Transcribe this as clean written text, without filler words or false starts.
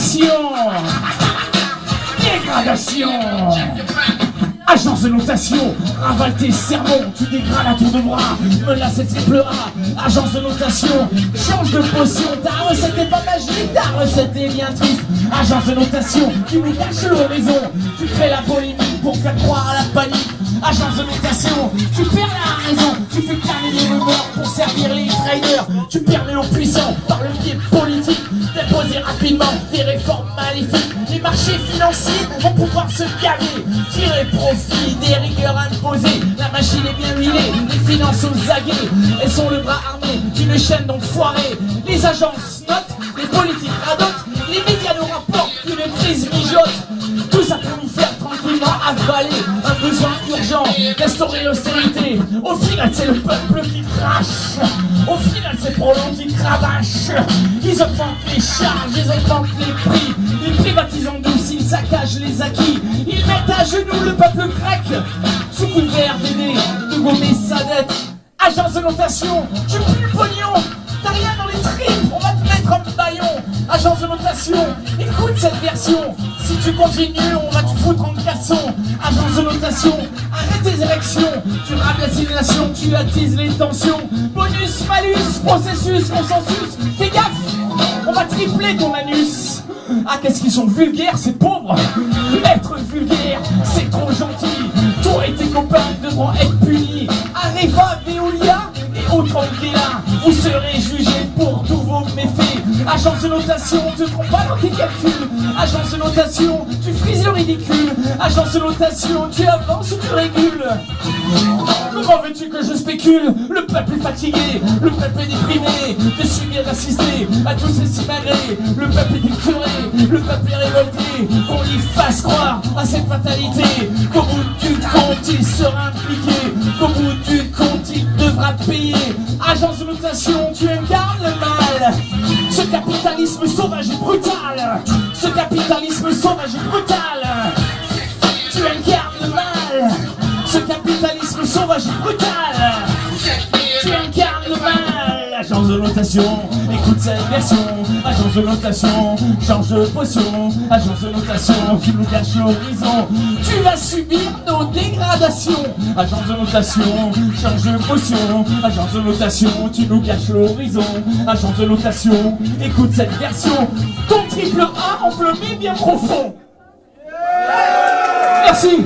notation. Dégradation. Agence de notation, ravale tes sermons, tu dégrades à tour de bras, menace et triple A. Agence de notation, change de potion, ta recette est pas magique, ta recette est bien triste. Agence de notation, tu nous caches l'horizon, tu crées la polémique pour faire croire à la panique. Agence de notation, tu perds la raison, tu fais planer les rumeurs pour servir les traders. Tu permets aux puissants, par le biais politique, d'imposer rapidement des réformes maléfiques. Les marchés financiers vont pouvoir se gaver, tirer profit des rigueurs imposées. La machine est bien huilée, les finances aux aguets, elles sont le bras armé d'une chaîne d'enfoirés. Les agences notent, les politiques radotent, les médias nous rapportent qu'une crise mijote. Tout ça pour nous faire tranquillement avaler un besoin urgent d'instaurer l'austérité. Au final c'est le peuple qui crache, au final c'est Prolan qui cravache. Ils augmentent les charges, ils augmentent les prix, ils privatisent en douce, ils saccagent les acquis. Ils mettent à genoux le peuple grec sous couvert d'aider de gommer sa dette. Agence de notation, tu pues le pognon, t'as rien dans les tripes, on va te mettre un baillon. Agence de notation, écoute cette version, si tu continues on va te foutre en casson. Agence de notation, arrête tes érections, tu rabaisses les nations, tu attises les tensions. Bonus, malus, processus, consensus, fais gaffe, on va tripler ton anus. Ah qu'est-ce qu'ils sont vulgaires ces pauvres. Être vulgaire, c'est trop gentil, toi et tes copains devront être punis. Areva, Veolia et autres Anguilla, vous serez jugés pour tous vos méfaits. Agence de notation, te trompe pas dans tes calculs. Agence de notation, tu frises le ridicule. Agence de notation, tu avances ou tu régules. Comment veux-tu que je spécule? Le peuple est fatigué, le peuple est déprimé de subir d'assister à tous ces simagrées. Le peuple est écœuré, le peuple est révolté, qu'on lui fasse croire à cette fatalité, qu'au bout du compte il sera impliqué, qu'au bout du compte il devra payer. Agence de notation, tu incarnes le mal, ce capitalisme sauvage et brutal, ce capitalisme sauvage et brutal. Tu incarnes le mal, ce capitalisme sauvage et brutal. Tu incarnes le mal. Agence de notation, écoute cette version. Agence de notation, change de potion. Agence de notation, qui nous cache l'horizon. Tu vas subir nos dégradations. Agence de notation, change de potion. Agence de notation, tu nous caches l'horizon. Agence de notation, écoute cette version. Ton triple A emplumé bien profond. Merci.